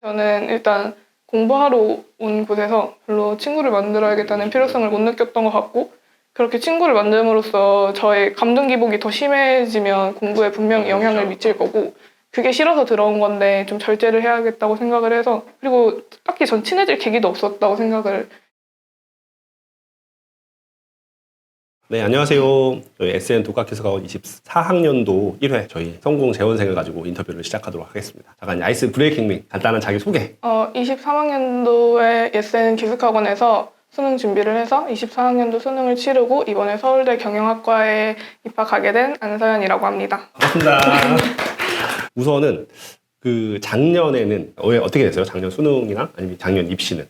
저는 일단 공부하러 온 곳에서 별로 친구를 만들어야겠다는 필요성을 못 느꼈던 것 같고, 그렇게 친구를 만듦으로써 저의 감정 기복이 더 심해지면 공부에 분명히 영향을 미칠 거고, 그게 싫어서 들어온 건데 좀 절제를 해야겠다고 생각을 해서, 그리고 딱히 전 친해질 계기도 없었다고 생각을. 네, 안녕하세요. 저희 SN 독학기술학원 24학년도 1회 저희 성공 재원생을 가지고 인터뷰를 시작하도록 하겠습니다. 잠깐 아이스 브레이킹 및 간단한 자기소개. 23학년도에 예센 기숙학원에서 수능 준비를 해서 24학년도 수능을 치르고 이번에 서울대 경영학과에 입학하게 된 안서연이라고 합니다. 반갑습니다. 우선은 그 작년에는 어떻게 됐어요? 작년 수능이나 아니면 작년 입시는?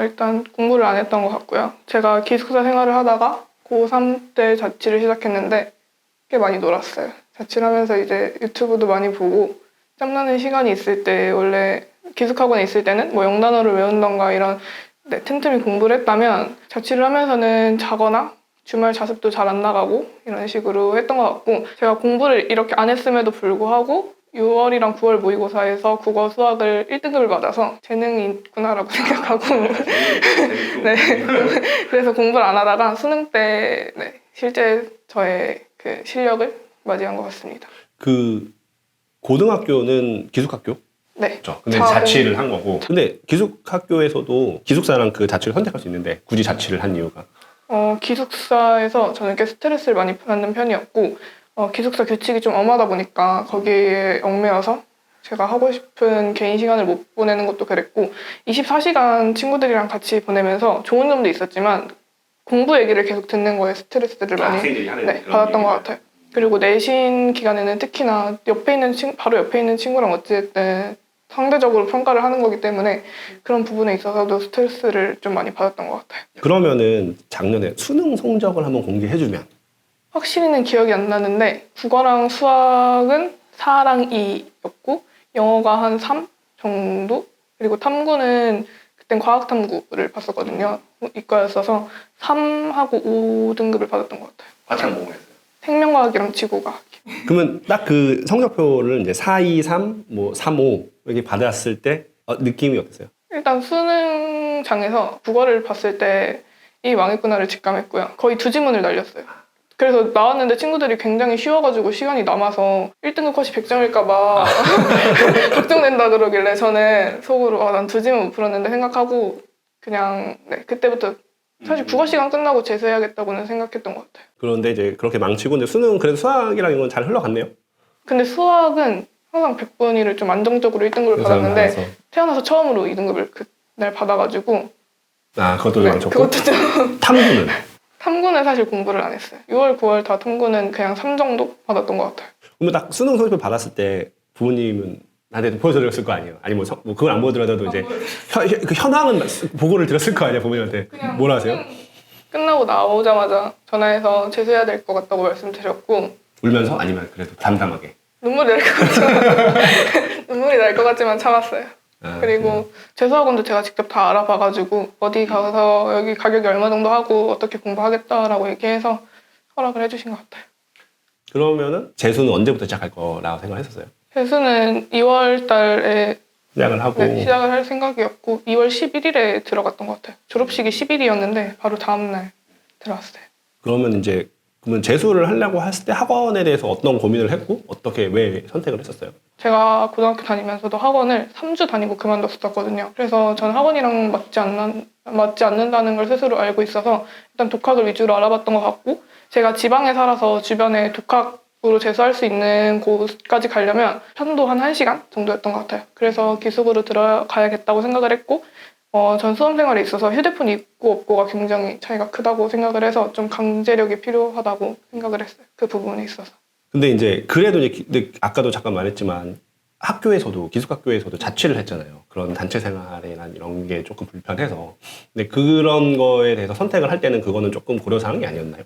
일단 공부를 안 했던 것 같고요. 제가 기숙사 생활을 하다가 고3 때 자취를 시작했는데 꽤 많이 놀았어요. 자취를 하면서 이제 유튜브도 많이 보고, 짬나는 시간이 있을 때, 원래 기숙학원에 있을 때는 뭐 영단어를 외운던가 이런 틈틈이 공부를 했다면, 자취를 하면서는 자거나 주말 자습도 잘 안 나가고 이런 식으로 했던 것 같고, 제가 공부를 이렇게 안 했음에도 불구하고 6월이랑 9월 모의고사에서 국어, 수학을 1등급을 받아서 재능이 있구나라고 생각하고 네. 그래서 공부를 안 하다가 수능 때 실제 저의 그 실력을 맞이한 것 같습니다. 그 고등학교는 기숙학교? 네. 그렇죠. 근데 자취를 한 거고. 근데 기숙학교에서도 기숙사랑 그 자취를 선택할 수 있는데 굳이 자취를 한 이유가? 기숙사에서 저는 꽤 스트레스를 많이 받는 편이었고, 기숙사 규칙이 좀 엄하다 보니까 거기에 얽매여서 제가 하고 싶은 개인 시간을 못 보내는 것도 그랬고, 24시간 친구들이랑 같이 보내면서 좋은 점도 있었지만 공부 얘기를 계속 듣는 거에 스트레스를 많이 받았던 것 같아요. 그리고 내신 기간에는 특히나 바로 옆에 있는 친구랑 어찌됐든 상대적으로 평가를 하는 거기 때문에 그런 부분에 있어서도 스트레스를 좀 많이 받았던 것 같아요. 그러면은 작년에 수능 성적을 한번 공개해주면? 확실히는 기억이 안 나는데 국어랑 수학은 4랑 2였고 영어가 한 3 정도? 그리고 탐구는 그땐 과학탐구를 봤었거든요. 이과였어서 3하고 5등급을 받았던 것 같아요. 과탐 뭐 했어요? 생명과학이랑 지구과학. 그러면 딱 그 성적표를 이제 4, 2, 3, 뭐 3, 5 이렇게 받았을 때 느낌이 어땠어요? 일단 수능장에서 국어를 봤을 때 이 망했구나를 직감했고요. 거의 두 지문을 날렸어요. 그래서 나왔는데 친구들이 굉장히 쉬워가지고 시간이 남아서 1등급 컷이 100점일까 봐 걱정된다 그러길래 저는 속으로 난 두 지문 못 풀었는데 생각하고 그냥 그때부터 사실 국어 시간 끝나고 재수해야겠다고는 생각했던 것 같아요. 그런데 이제 그렇게 망치고 이제 수능 그래도 수학이랑 이건 잘 흘러갔네요? 근데 수학은 항상 100분위를 좀 안정적으로 1등급을 받았는데 태어나서 처음으로 2등급을 그날 받아가지고 그것도 망쳤고? 그것도 좀 탐구는? 탐구는 사실 공부를 안 했어요. 6월, 9월 다 탐구는 그냥 3 정도 받았던 것 같아요. 그러면 딱 수능 성적표 받았을 때 부모님은 나한테 보여드렸을 거 아니에요? 아니 뭐 그걸 안 보여드려도 이제 그 현황은 보고를 드렸을 거 아니야 부모님한테. 뭐라 하세요? 끝나고 나오자마자 전화해서 재수해야 될 것 같다고 말씀드렸고, 울면서? 아니면 그래도 담담하게? 눈물이 날 것 같지만 참았어요. 그리고 재수학원도 제가 직접 다 알아봐가지고 어디 가서 여기 가격이 얼마 정도 하고 어떻게 공부하겠다라고 얘기해서 허락을 해주신 것 같아요. 그러면은 재수는 언제부터 시작할 거라고 생각했었어요? 재수는 2월 달에 시작을 하고 시작을 할 생각이었고 2월 11일에 들어갔던 것 같아요. 졸업식이 10일이었는데 바로 다음날 들어왔어요. 그러면 재수를 하려고 했을 때 학원에 대해서 어떤 고민을 했고 왜 선택을 했었어요? 제가 고등학교 다니면서도 학원을 3주 다니고 그만뒀었거든요. 그래서 저는 학원이랑 맞지 않는다는 걸 스스로 알고 있어서 일단 독학을 위주로 알아봤던 것 같고, 제가 지방에 살아서 주변에 독학으로 재수할 수 있는 곳까지 가려면 편도 한 1시간 정도였던 것 같아요. 그래서 기숙으로 들어가야겠다고 생각을 했고, 전 수험 생활에 있어서 휴대폰 있고 없고가 굉장히 차이가 크다고 생각을 해서 좀 강제력이 필요하다고 생각을 했어요. 그 부분에 있어서. 근데 이제 그래도 근데 아까도 잠깐 말했지만 기숙학교에서도 자취를 했잖아요. 그런 단체 생활이나 이런 게 조금 불편해서. 근데 그런 거에 대해서 선택을 할 때는 그거는 조금 고려사항이 아니었나요?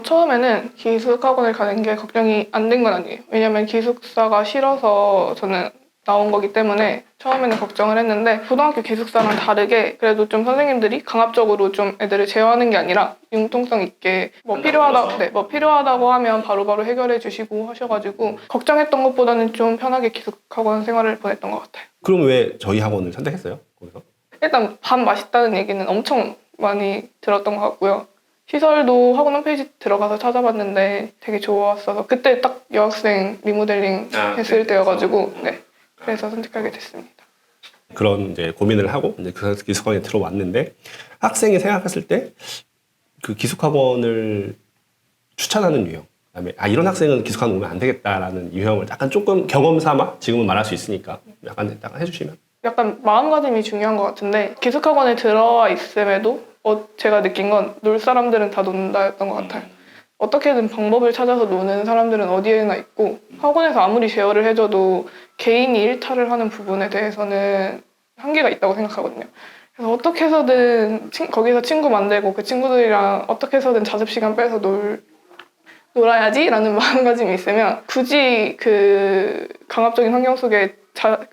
처음에는 기숙학원을 가는 게 걱정이 안 된 건 아니에요. 왜냐면 기숙사가 싫어서 저는 나온 거기 때문에 처음에는 걱정을 했는데 고등학교 기숙사랑 다르게 그래도 좀 선생님들이 강압적으로 좀 애들을 제어하는 게 아니라 융통성 있게 뭐 필요하다고 하면 바로바로 해결해 주시고 하셔가지고 걱정했던 것보다는 좀 편하게 기숙학원 생활을 보냈던 것 같아요. 그럼 왜 저희 학원을 선택했어요? 거기서? 일단 밥 맛있다는 얘기는 엄청 많이 들었던 것 같고요. 시설도 학원 홈페이지 들어가서 찾아봤는데 되게 좋았어서 그때 딱 여학생 리모델링 했을 때여가지고 네, 그래서 선택하게 됐습니다. 그런 이제 고민을 하고 이제 그 기숙학원에 들어왔는데 학생이 생각했을 때 그 기숙학원을 추천하는 유형, 그다음에 이런 학생은 기숙학원 오면 안 되겠다라는 유형을 약간 조금 경험 삼아 지금은 말할 수 있으니까 약간 해주시면. 약간 마음가짐이 중요한 것 같은데 기숙학원에 들어와 있음에도 제가 느낀 건 놀 사람들은 다 논다였던 것 같아요. 어떻게든 방법을 찾아서 노는 사람들은 어디에나 있고 학원에서 아무리 제어를 해줘도 개인이 일탈을 하는 부분에 대해서는 한계가 있다고 생각하거든요. 그래서 어떻게 해서든 거기서 친구 만들고 그 친구들이랑 어떻게 해서든 자습 시간 빼서 놀아야지라는 마음가짐이 있으면 굳이 그 강압적인 환경 속에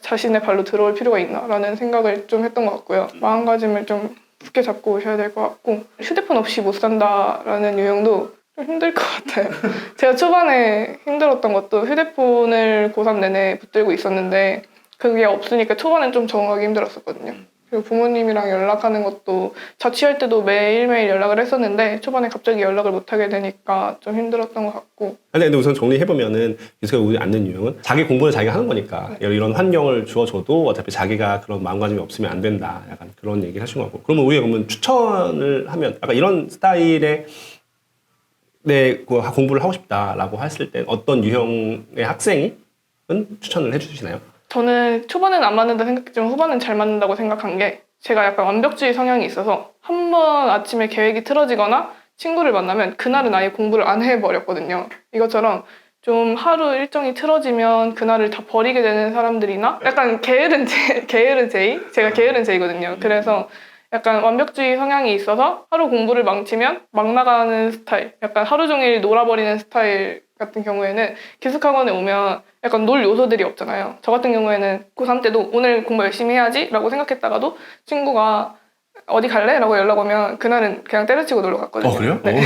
자신의 발로 들어올 필요가 있나라는 생각을 좀 했던 것 같고요. 마음가짐을 좀 굳게 잡고 오셔야 될 것 같고 휴대폰 없이 못 산다라는 유형도 좀 힘들 것 같아요. 제가 초반에 힘들었던 것도 휴대폰을 고3 내내 붙들고 있었는데 그게 없으니까 초반엔 좀 적응하기 힘들었었거든요. 그리고 부모님이랑 연락하는 것도 자취할 때도 매일매일 연락을 했었는데 초반에 갑자기 연락을 못하게 되니까 좀 힘들었던 것 같고. 근데 우선 정리해보면은 기숙학원에 오지 않는 유형은 자기 공부를 자기가 하는 거니까 이런 환경을 주어줘도 어차피 자기가 그런 마음가짐이 없으면 안 된다. 약간 그런 얘기를 하신 것 같고. 그러면 우리가 그러면 추천을 하면 약간 이런 스타일의 공부를 하고 싶다라고 했을 때 어떤 유형의 학생은 추천을 해주시나요? 저는 초반에는 안 맞는다 생각했지만 후반은 잘 맞는다고 생각한 게 제가 약간 완벽주의 성향이 있어서 한 번 아침에 계획이 틀어지거나 친구를 만나면 그날은 아예 공부를 안 해버렸거든요. 이것처럼 좀 하루 일정이 틀어지면 그날을 다 버리게 되는 사람들이나 약간 게으른 제이? 제가 게으른 제이거든요. 그래서 약간 완벽주의 성향이 있어서 하루 공부를 망치면 막 나가는 스타일, 약간 하루 종일 놀아버리는 스타일 같은 경우에는 기숙학원에 오면 약간 놀 요소들이 없잖아요. 저 같은 경우에는 고3 때도 오늘 공부 열심히 해야지 라고 생각했다가도 친구가 어디 갈래? 라고 연락 오면 그날은 그냥 때려치고 놀러 갔거든요. 그래요? 네.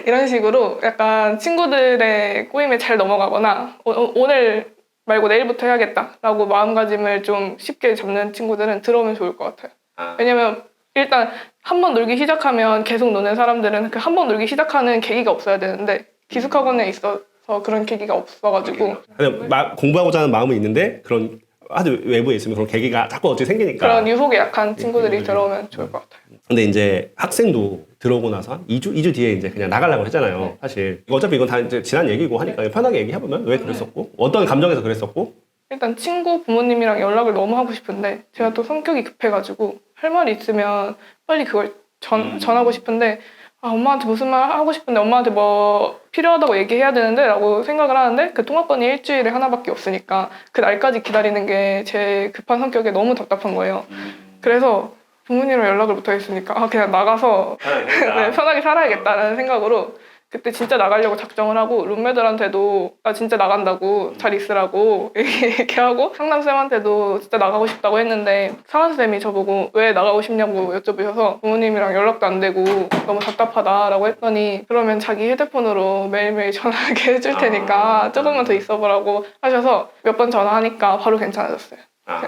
이런 식으로 약간 친구들의 꼬임에 잘 넘어가거나 오늘 말고 내일부터 해야겠다 라고 마음가짐을 좀 쉽게 잡는 친구들은 들어오면 좋을 것 같아요. 왜냐면 일단 한 번 놀기 시작하면 계속 노는 사람들은 그 한 번 놀기 시작하는 계기가 없어야 되는데 기숙학원에 있어서 그런 계기가 없어가지고 공부하고자 하는 마음은 있는데 그런 아주 외부에 있으면 그런 계기가 자꾸 어떻게 생기니까 그런 유혹에 약한 친구들이 들어오면 좋을 것 같아요. 근데 이제 학생도 들어오고 나서 한 2주 뒤에 이제 그냥 나가려고 했잖아요. 사실 어차피 이건 다 이제 지난 얘기고 하니까 편하게 얘기해보면 왜 그랬었고 어떤 감정에서 그랬었고 일단 친구 부모님이랑 연락을 너무 하고 싶은데 제가 또 성격이 급해가지고 할 말이 있으면 빨리 그걸 전하고 싶은데 엄마한테 무슨 말 하고 싶은데 엄마한테 뭐 필요하다고 얘기해야 되는데 라고 생각을 하는데 그 통화권이 일주일에 하나밖에 없으니까 그 날까지 기다리는 게 제 급한 성격에 너무 답답한 거예요. 그래서 부모님이랑 연락을 못 하겠으니까 그냥 나가서 네, 편하게 살아야겠다라는 생각으로 그때 진짜 나가려고 작정을 하고 룸메들한테도 나 진짜 나간다고 잘 있으라고 얘기하고 상담쌤한테도 진짜 나가고 싶다고 했는데 상한쌤이 저보고 왜 나가고 싶냐고 여쭤보셔서 부모님이랑 연락도 안 되고 너무 답답하다라고 했더니 그러면 자기 휴대폰으로 매일매일 전화하게 해줄 테니까 조금만 더 있어보라고 하셔서 몇 번 전화하니까 바로 괜찮아졌어요.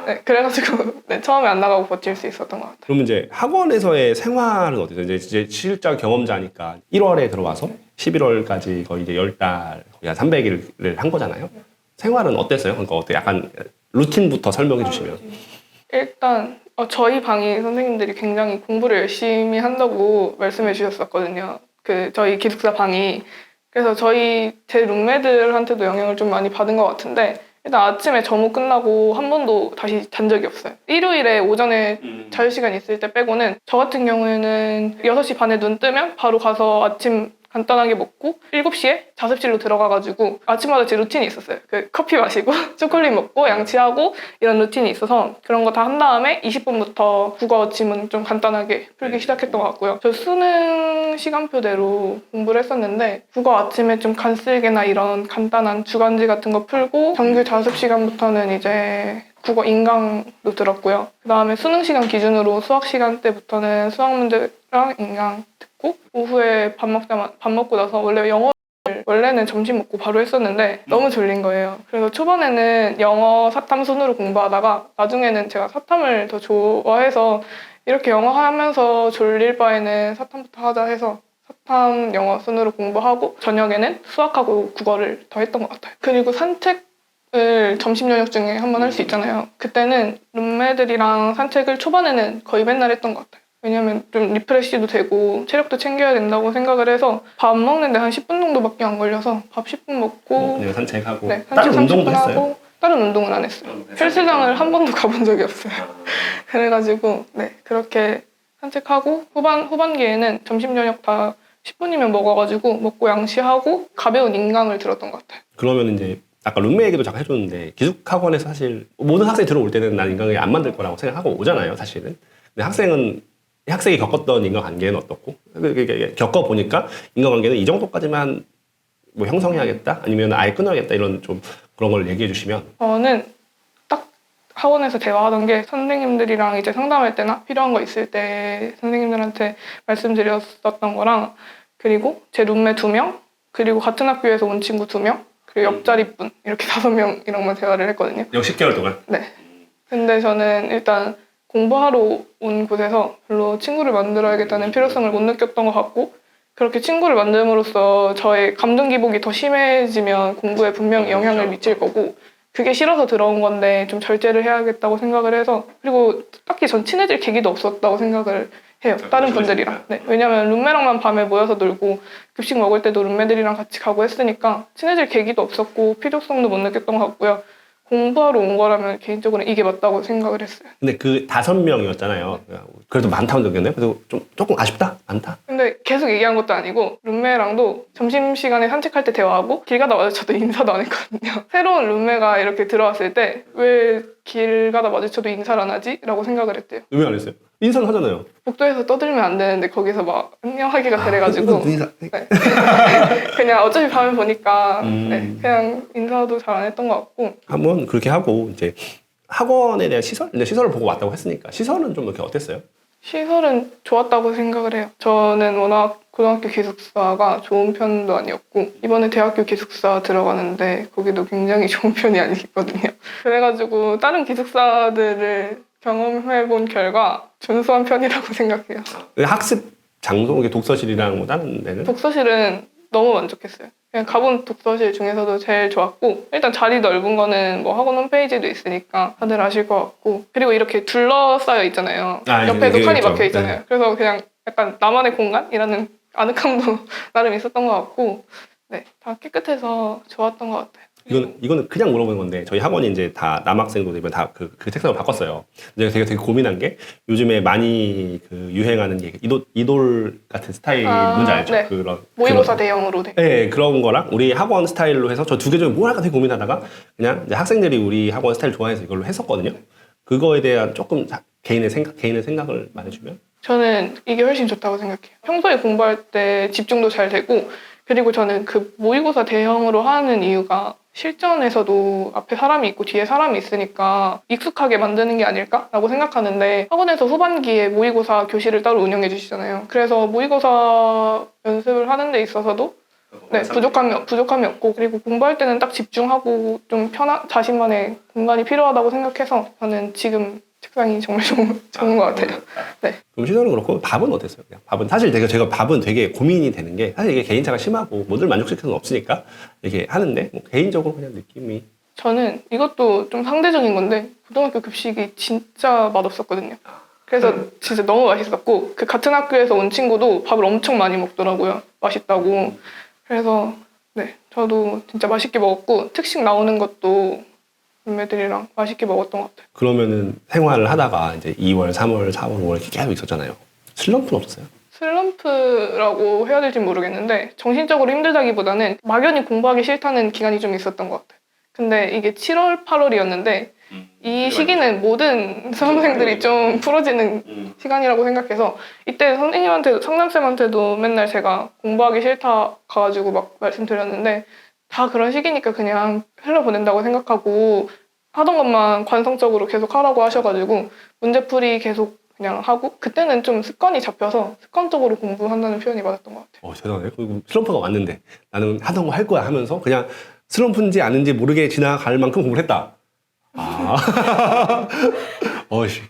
네, 그래가지고 네, 처음에 안 나가고 버틸 수 있었던 것 같아요. 그러면 이제 학원에서의 생활은 어때요? 이제 실전 경험자니까 1월에 들어와서 11월까지 거의 이제 10달, 거의 한 300일을 한 거잖아요. 생활은 어땠어요? 그러니까 어때? 약간 루틴부터 설명해 주시면. 일단 저희 방이 선생님들이 굉장히 공부를 열심히 한다고 말씀해 주셨었거든요. 저희 기숙사 방이. 그래서 제 룸메들한테도 영향을 좀 많이 받은 것 같은데 일단 아침에 점호 끝나고 한 번도 다시 잔 적이 없어요. 일요일에 오전에 자유시간 있을 때 빼고는 저 같은 경우에는 6시 반에 눈 뜨면 바로 가서 아침 간단하게 먹고 7시에 자습실로 들어가가지고 아침마다 제 루틴이 있었어요. 그 커피 마시고 초콜릿 먹고 양치하고 이런 루틴이 있어서 그런 거 다 한 다음에 20분부터 국어 지문 좀 간단하게 풀기 시작했던 것 같고요. 저 수능 시간표대로 공부를 했었는데 국어 아침에 좀 간쓸게나 이런 간단한 주간지 같은 거 풀고 정규 자습 시간부터는 이제 국어 인강도 들었고요. 그 다음에 수능 시간 기준으로 수학 시간 때부터는 수학 문제랑 인강 듣고 오후에 밥 먹고 나서 원래는 점심 먹고 바로 했었는데 너무 졸린 거예요. 그래서 초반에는 영어 사탐 순으로 공부하다가 나중에는 제가 사탐을 더 좋아해서 이렇게 영어 하면서 졸릴 바에는 사탐부터 하자 해서 사탐 영어 순으로 공부하고 저녁에는 수학하고 국어를 더 했던 것 같아요. 그리고 산책을 점심 저녁 중에 한 번 할 수 있잖아요. 그때는 룸메들이랑 산책을 초반에는 거의 맨날 했던 것 같아요. 왜냐면 좀 리프레시도 되고 체력도 챙겨야 된다고 생각을 해서 밥 먹는데 한 10분 정도밖에 안 걸려서 밥 10분 먹고 네, 산책하고 네, 다른 산책 운동도 30분 했어요? 하고 다른 운동은 안 했어요. 헬스장을 한 번도 가본 적이 없어요. 그래가지고 네 그렇게 산책하고 후반기에는 점심 저녁 다 10분이면 먹어가지고 먹고 양치하고 가벼운 인강을 들었던 것 같아요. 그러면 이제 아까 룸메 얘기도 잠깐 해줬는데 기숙학원에서 사실 모든 학생이 들어올 때는 난 인강을 안 만들 거라고 생각하고 오잖아요, 사실은. 근데 학생이 겪었던 인간관계는 어떻고 겪어보니까 인간관계는 이 정도까지만 뭐 형성해야겠다 아니면 아예 끊어야겠다 이런 좀 그런 걸 얘기해 주시면. 저는 딱 학원에서 대화하던 게 선생님들이랑 이제 상담할 때나 필요한 거 있을 때 선생님들한테 말씀드렸었던 거랑 그리고 제 룸메 2명 그리고 같은 학교에서 온 친구 2명 그리고 옆자리 분 이렇게 5명이랑만 대화를 했거든요. 약 10개월 동안? 네. 근데 저는 일단 공부하러 온 곳에서 별로 친구를 만들어야겠다는 필요성을 못 느꼈던 것 같고 그렇게 친구를 만듦으로써 저의 감정 기복이 더 심해지면 공부에 분명히 영향을 미칠 거고 그게 싫어서 들어온 건데 좀 절제를 해야겠다고 생각을 해서 그리고 딱히 전 친해질 계기도 없었다고 생각을 해요. 다른 분들이랑. 네. 왜냐면 룸메랑만 밤에 모여서 놀고 급식 먹을 때도 룸메들이랑 같이 가고 했으니까 친해질 계기도 없었고 필요성도 못 느꼈던 것 같고요. 공부하러 온 거라면 개인적으로 이게 맞다고 생각을 했어요. 근데 그 5명이었잖아요. 그래도 많다고 느꼈네요. 그래서 조금 아쉽다? 많다? 근데 계속 얘기한 것도 아니고 룸메랑도 점심시간에 산책할 때 대화하고 길 가다 마주쳐도 인사도 안 했거든요. 새로운 룸메가 이렇게 들어왔을 때 왜 길 가다 마주쳐도 인사를 안 하지? 라고 생각을 했대요. 왜 안 했어요? 인사는 하잖아요. 복도에서 떠들면 안 되는데 거기서 막 안녕하기가 그래가지고 인사. 네. 그냥 어차피 밤에 보니까 네, 그냥 인사도 잘 안 했던 것 같고 한번 그렇게 하고 이제 학원에 대한 시설? 근데 시설을 보고 왔다고 했으니까 시설은 좀 이렇게 어땠어요? 시설은 좋았다고 생각을 해요. 저는 워낙 고등학교 기숙사가 좋은 편도 아니었고 이번에 대학교 기숙사 들어가는데 거기도 굉장히 좋은 편이 아니거든요. 그래가지고 다른 기숙사들을 경험해본 결과 준수한 편이라고 생각해요. 학습 장소, 독서실이랑 뭐 다른 데는? 독서실은 너무 만족했어요. 그냥 가본 독서실 중에서도 제일 좋았고 일단 자리 넓은 거는 뭐 학원 홈페이지도 있으니까 다들 아실 것 같고 그리고 이렇게 둘러싸여 있잖아요. 옆에도 칸이 막혀 있잖아요. 네. 그래서 그냥 약간 나만의 공간이라는 아늑함도 나름 있었던 것 같고 네, 다 깨끗해서 좋았던 것 같아요. 이거는 그냥 물어보는 건데 저희 학원이 이제 다 남학생도 이번 다 그 책상을 바꿨어요. 제가 되게 고민한 게 요즘에 많이 그 유행하는 게 이돌 같은 스타일 뭔지 알죠? 네. 모의고사 대형으로 돼. 네, 그런 거랑 우리 학원 스타일로 해서 저 2개 중에 뭘 할까 되게 고민하다가 그냥 이제 학생들이 우리 학원 스타일 좋아해서 이걸로 했었거든요. 그거에 대한 조금 개인의 생각을 말해주면 저는 이게 훨씬 좋다고 생각해요. 평소에 공부할 때 집중도 잘 되고 그리고 저는 그 모의고사 대형으로 하는 이유가 실전에서도 앞에 사람이 있고 뒤에 사람이 있으니까 익숙하게 만드는 게 아닐까라고 생각하는데 학원에서 후반기에 모의고사 교실을 따로 운영해 주시잖아요. 그래서 모의고사 연습을 하는 데 있어서도 네, 부족함이 없고 그리고 공부할 때는 딱 집중하고 좀 자신만의 공간이 필요하다고 생각해서 저는 지금 책상이 정말 좋은 것 같아요. 네. 그럼 시설은 그렇고 밥은 어땠어요? 그냥 밥은 사실 제가 밥은 되게 고민이 되는 게 사실 이게 개인차가 심하고 모두를 만족시킬 수는 없으니까 이렇게 하는데 뭐 개인적으로 그냥 느낌이 저는 이것도 좀 상대적인 건데 고등학교 급식이 진짜 맛없었거든요. 그래서 진짜 너무 맛있었고 그 같은 학교에서 온 친구도 밥을 엄청 많이 먹더라고요. 맛있다고. 그래서 네, 저도 진짜 맛있게 먹었고 특식 나오는 것도 룸메들이랑 맛있게 먹었던 것 같아요. 그러면은 생활을 하다가 이제 2월, 3월, 4월, 5월 이렇게 계속 있었잖아요. 슬럼프는 없었어요? 슬럼프라고 해야 될지 모르겠는데 정신적으로 힘들다기보다는 막연히 공부하기 싫다는 기간이 좀 있었던 것 같아요. 근데 이게 7월, 8월이었는데 이 시기는 모든 수험생들이 좀 풀어지는 시간이라고 생각해서 이때 선생님한테도 상담쌤한테도 맨날 제가 공부하기 싫다 가가지고 막 말씀드렸는데 다 그런 시기니까 그냥 흘려보낸다고 생각하고 하던 것만 관성적으로 계속 하라고 하셔가지고 문제풀이 계속 그냥 하고 그때는 좀 습관이 잡혀서 습관적으로 공부한다는 표현이 맞았던 것 같아요. 대단해. 그리고 슬럼프가 왔는데 나는 하던 거 할 거야 하면서 그냥 슬럼프인지 아닌지 모르게 지나갈 만큼 공부를 했다.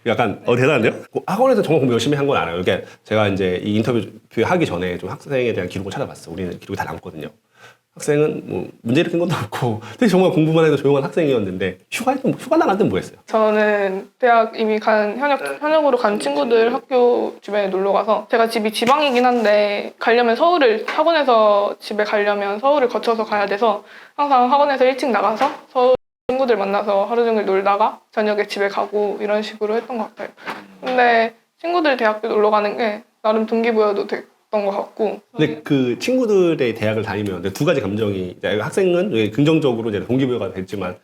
약간 대단한데요? 학원에서 정말 공부 열심히 한 건 알아요. 그러니까 제가 이제 이 인터뷰 하기 전에 좀 학생에 대한 기록을 찾아봤어. 우리는 기록이 다 남거든요. 학생은 뭐 문제 일으킨 것도 없고 되게 정말 공부만 해도 조용한 학생이었는데 휴가 나갈 땐 뭐 했어요? 저는 대학 이미 현역으로 간 친구들 학교 주변에 놀러 가서 제가 집이 지방이긴 한데 가려면 학원에서 집에 가려면 서울을 거쳐서 가야 돼서 항상 학원에서 일찍 나가서 서울 친구들 만나서 하루 종일 놀다가 저녁에 집에 가고 이런 식으로 했던 것 같아요. 근데 친구들 대학교 놀러 가는 게 나름 동기부여도 됐던 것 같고. 근데 그 친구들의 대학을 다니면 두 가지 감정이 학생은 긍정적으로 이제 동기부여가 됐지만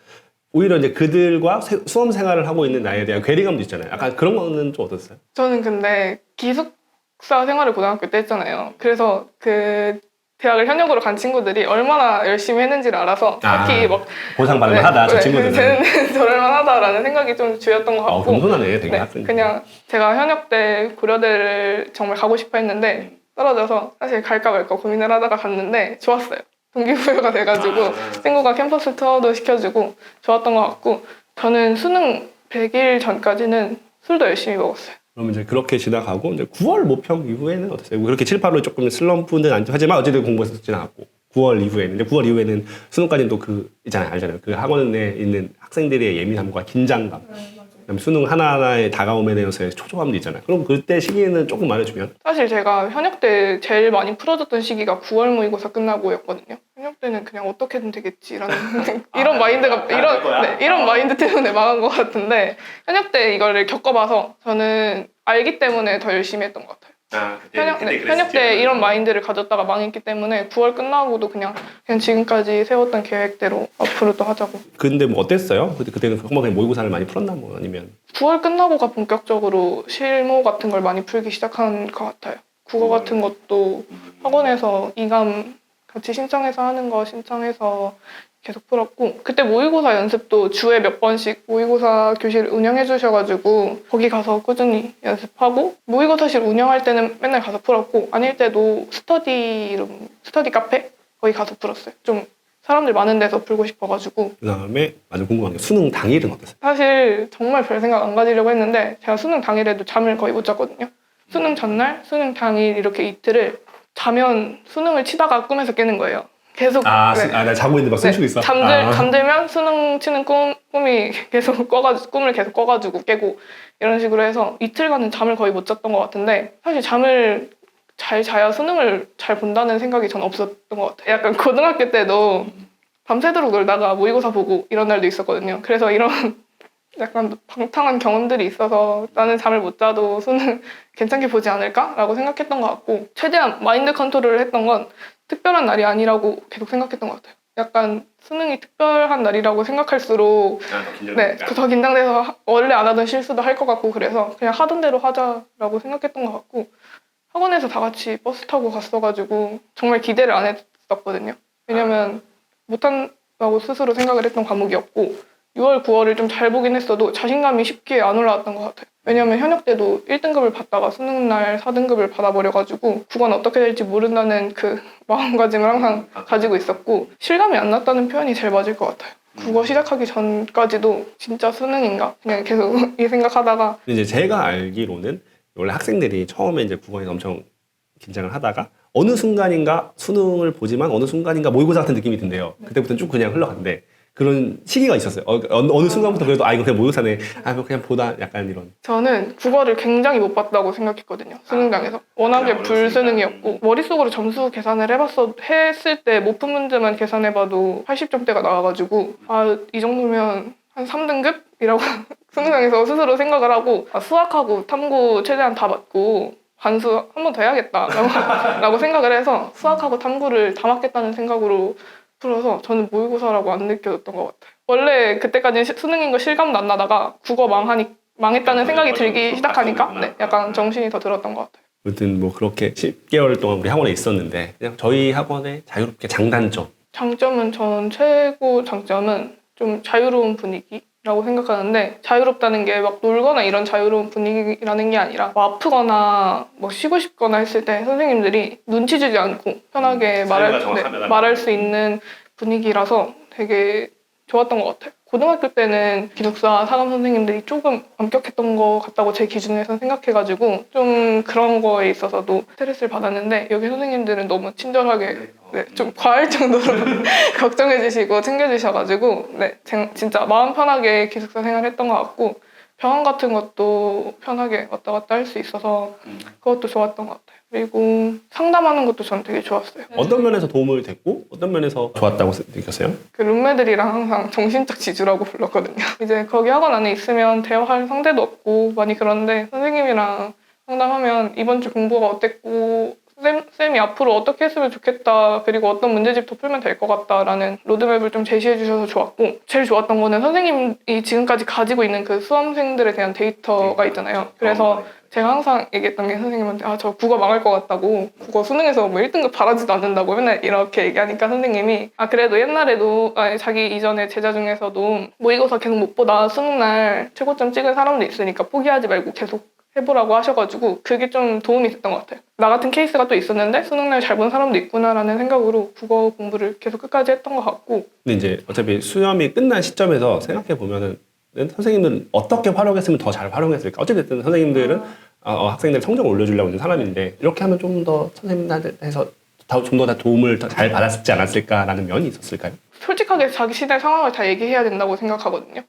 오히려 이제 그들과 수험 생활을 하고 있는 나에 대한 괴리감도 있잖아요. 약간 그런 거는 좀 어땠어요? 저는 근데 기숙사 생활을 고등학교 때 했잖아요. 그래서 그 대학을 현역으로 간 친구들이 얼마나 열심히 했는지를 알아서 딱히 막 보상받을 만하다 저 친구들은. 쟤는 저럴 만하다라는 생각이 좀 주였던 것 같고. 겸손하네 되게 학생. 그냥 제가 현역 때 고려대를 정말 가고 싶어 했는데 떨어져서 사실 갈까 말까 고민을 하다가 갔는데 좋았어요. 동기부여가 돼가지고 친구가 캠퍼스 투어도 시켜주고 좋았던 것 같고 저는 수능 100일 전까지는 술도 열심히 먹었어요. 그럼 이제 그렇게 지나가고 이제 9월 모평 이후에는 어땠어요? 그렇게 7, 8월 조금 슬럼프는 아니죠. 하지만 어쨌든 공부해서 지나갔고 9월 이후에는 이제 9월 이후에는 수능까지는 또 알잖아요. 그 학원에 있는 학생들의 예민함과 긴장감. 그다음에 수능 하나하나에 다가옴에 대해서의 초조함도 있잖아요. 그럼 그때 시기에는 조금 말해주면? 사실 제가 현역 때 제일 많이 풀어졌던 시기가 9월 모의고사 끝나고였거든요. 현역 때는 그냥 어떻게든 되겠지라는 이런 마인드가 이런 마인드 때문에 망한 것 같은데 현역 때 이거를 겪어봐서 저는 알기 때문에 더 열심히 했던 것 같아요. 현역 때 이런 마인드를 가졌다가 망했기 때문에 9월 끝나고도 그냥 지금까지 세웠던 계획대로 앞으로 또 하자고. 근데 뭐 어땠어요? 그때는 정말 그냥 모의고사를 많이 풀었나 뭐 아니면? 9월 끝나고가 본격적으로 실무 같은 걸 많이 풀기 시작한 것 같아요. 국어 같은 것도 학원에서 이감 같이 신청해서 하는 거 신청해서 계속 풀었고 그때 모의고사 연습도 주에 몇 번씩 모의고사 교실 운영해 주셔가지고 거기 가서 꾸준히 연습하고 모의고사실 운영할 때는 맨날 가서 풀었고 아닐 때도 스터디 카페 거기 가서 풀었어요. 좀 사람들 많은 데서 풀고 싶어가지고. 그 다음에 아주 궁금한 게 수능 당일은 어땠어요? 사실 정말 별 생각 안 가지려고 했는데 제가 수능 당일에도 잠을 거의 못 잤거든요. 수능 전날, 수능 당일 이렇게 이틀을 자면 수능을 치다가 꿈에서 깨는 거예요. 계속 나 자고 있는데 막 숨쉬고 있어. 잠들면 수능 치는 꿈이 계속 꿈을 계속 꿔가지고 깨고 이런 식으로 해서 이틀간은 잠을 거의 못 잤던 것 같은데 사실 잠을 잘 자야 수능을 잘 본다는 생각이 전 없었던 것 같아요. 약간 고등학교 때도 밤새도록 놀다가 모의고사 보고 이런 날도 있었거든요. 그래서 이런 약간 방탕한 경험들이 있어서 나는 잠을 못 자도 수능 괜찮게 보지 않을까라고 생각했던 것 같고 최대한 마인드 컨트롤을 했던 건 특별한 날이 아니라고 계속 생각했던 것 같아요. 약간 수능이 특별한 날이라고 생각할수록 더 긴장돼서 원래 안 하던 실수도 할 것 같고 그래서 그냥 하던 대로 하자라고 생각했던 것 같고 학원에서 다 같이 버스 타고 갔어가지고 정말 기대를 안 했었거든요. 왜냐면 못한다고 스스로 생각을 했던 과목이었고 6월, 9월을 좀 잘 보긴 했어도 자신감이 쉽게 안 올라왔던 것 같아요. 왜냐면 현역 때도 1등급을 받다가 수능날 4등급을 받아버려가지고 국어는 어떻게 될지 모른다는 그 마음가짐을 항상 가지고 있었고 실감이 안 났다는 표현이 제일 맞을 것 같아요. 국어 시작하기 전까지도 진짜 수능인가? 그냥 계속 이 생각하다가 이제 제가 알기로는 원래 학생들이 처음에 이제 국어에서 엄청 긴장을 하다가 어느 순간인가 수능을 보지만 어느 순간인가 모의고사 같은 느낌이 든대요. 그때부터는 쭉 그냥 흘러간대. 그런 시기가 있었어요. 어느 순간부터 그래도 이거 그냥 모의고사네. 그냥 보다 약간 이런. 저는 국어를 굉장히 못 봤다고 생각했거든요. 수능장에서. 워낙에 불수능이었고 머릿속으로 점수 계산을 했을 때 못 푼 문제만 계산해봐도 80점대가 나와가지고 이 정도면 한 3등급? 이라고 수능장에서 스스로 생각을 하고 수학하고 탐구 최대한 다 맞고 반수 한 번 더 해야겠다라고 생각을 해서 수학하고 탐구를 다 맞겠다는 생각으로 풀어서 저는 모의고사라고 안 느껴졌던 것 같아요. 원래 그때까지는 수능인 거 실감도 안 나다가 국어 망했다는 생각이 들기 시작하니까 네, 약간 정신이 더 들었던 것 같아요. 아무튼 뭐 그렇게 10개월 동안 우리 학원에 있었는데 그냥 저희 학원의 자유롭게 장단점. 장점은 저는 최고 장점은 좀 자유로운 분위기라고 생각하는데 자유롭다는 게 막 놀거나 이런 자유로운 분위기라는 게 아니라 뭐 아프거나 뭐 쉬고 싶거나 했을 때 선생님들이 눈치 주지 않고 편하게 말할 수 있는 분위기라서 되게 좋았던 것 같아요. 고등학교 때는 기숙사 사감 선생님들이 조금 엄격했던 것 같다고 제 기준에서 생각해가지고 좀 그런 거에 있어서도 스트레스를 받았는데 여기 선생님들은 너무 친절하게 네, 좀 과할 정도로 걱정해주시고 챙겨주셔가지고 네, 진짜 마음 편하게 기숙사 생활했던 것 같고 병원 같은 것도 편하게 왔다 갔다 할 수 있어서 그것도 좋았던 것 같아요. 그리고 상담하는 것도 저는 되게 좋았어요. 어떤 면에서 도움을 됐고 어떤 면에서 좋았다고 느꼈어요? 그 룸메들이랑 항상 정신적 지주라고 불렀거든요. 이제 거기 학원 안에 있으면 대화할 상대도 없고 많이 그런데 선생님이랑 상담하면 이번 주 공부가 어땠고 쌤이 앞으로 어떻게 했으면 좋겠다 그리고 어떤 문제집 더 풀면 될 것 같다라는 로드맵을 좀 제시해 주셔서 좋았고 제일 좋았던 거는 선생님이 지금까지 가지고 있는 그 수험생들에 대한 데이터가 있잖아요. 그래서 제가 항상 얘기했던 게 선생님한테 저 국어 망할 것 같다고 국어 수능에서 뭐 1등급 바라지도 않는다고 맨날 이렇게 얘기하니까 선생님이 그래도 옛날에도 자기 이전에 제자 중에서도 모의고사 계속 못 보다 수능날 최고점 찍은 사람도 있으니까 포기하지 말고 계속 해보라고 하셔가지고 그게 좀 도움이 됐던 것 같아요. 나 같은 케이스가 또 있었는데 수능날 잘 본 사람도 있구나라는 생각으로 국어 공부를 계속 끝까지 했던 것 같고 근데 이제 어차피 수험이 끝난 시점에서 생각해 보면은 선생님들은 어떻게 활용했으면 더 잘 활용했을까? 어쨌든 선생님들은 학생들 성적을 올려주려고 있는 사람인데 이렇게 하면 좀 더 선생님한테서 좀 더 도움을 더 잘 받았지 않았을까라는 면이 있었을까요? 솔직하게 자기 시대 상황을 다 얘기해야 된다고 생각하거든요.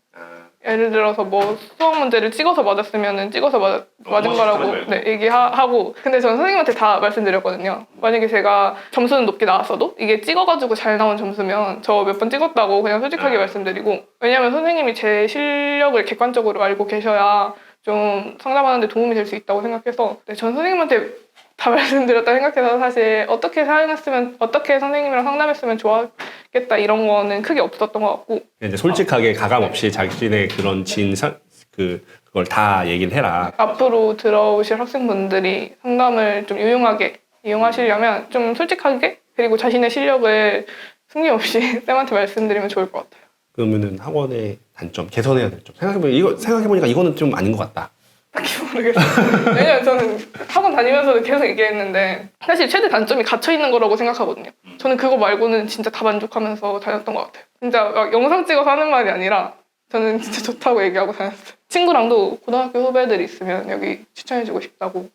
예를 들어서 뭐 수학 문제를 찍어서 맞았으면 찍어서 맞은 거라고 네, 얘기하고 근데 저는 선생님한테 다 말씀드렸거든요. 만약에 제가 점수는 높게 나왔어도 이게 찍어가지고 잘 나온 점수면 저 몇 번 찍었다고 그냥 솔직하게 말씀드리고 왜냐면 선생님이 제 실력을 객관적으로 알고 계셔야 좀 상담하는 데 도움이 될 수 있다고 생각해서 네, 전 선생님한테 다 말씀드렸다 생각해서 사실 어떻게 선생님이랑 상담했으면 좋았겠다 이런 거는 크게 없었던 것 같고 이제 솔직하게 가감 없이 자신의 그런 그걸 다 얘기를 해라. 앞으로 들어오실 학생분들이 상담을 좀 유용하게 이용하시려면 좀 솔직하게 그리고 자신의 실력을 숨김없이 쌤한테 말씀드리면 좋을 것 같아요. 그러면은 학원의 단점, 개선해야 될 점. 생각해보니까 이거는 좀 아닌 것 같다. 딱히 모르겠어요. 왜냐면 저는 학원 다니면서도 계속 얘기했는데 사실 최대 단점이 갇혀있는 거라고 생각하거든요. 저는 그거 말고는 진짜 다 만족하면서 다녔던 것 같아요. 진짜 막 영상 찍어서 하는 말이 아니라 저는 진짜 좋다고 얘기하고 다녔어요. 친구랑도 고등학교 후배들 있으면 여기 추천해주고 싶다고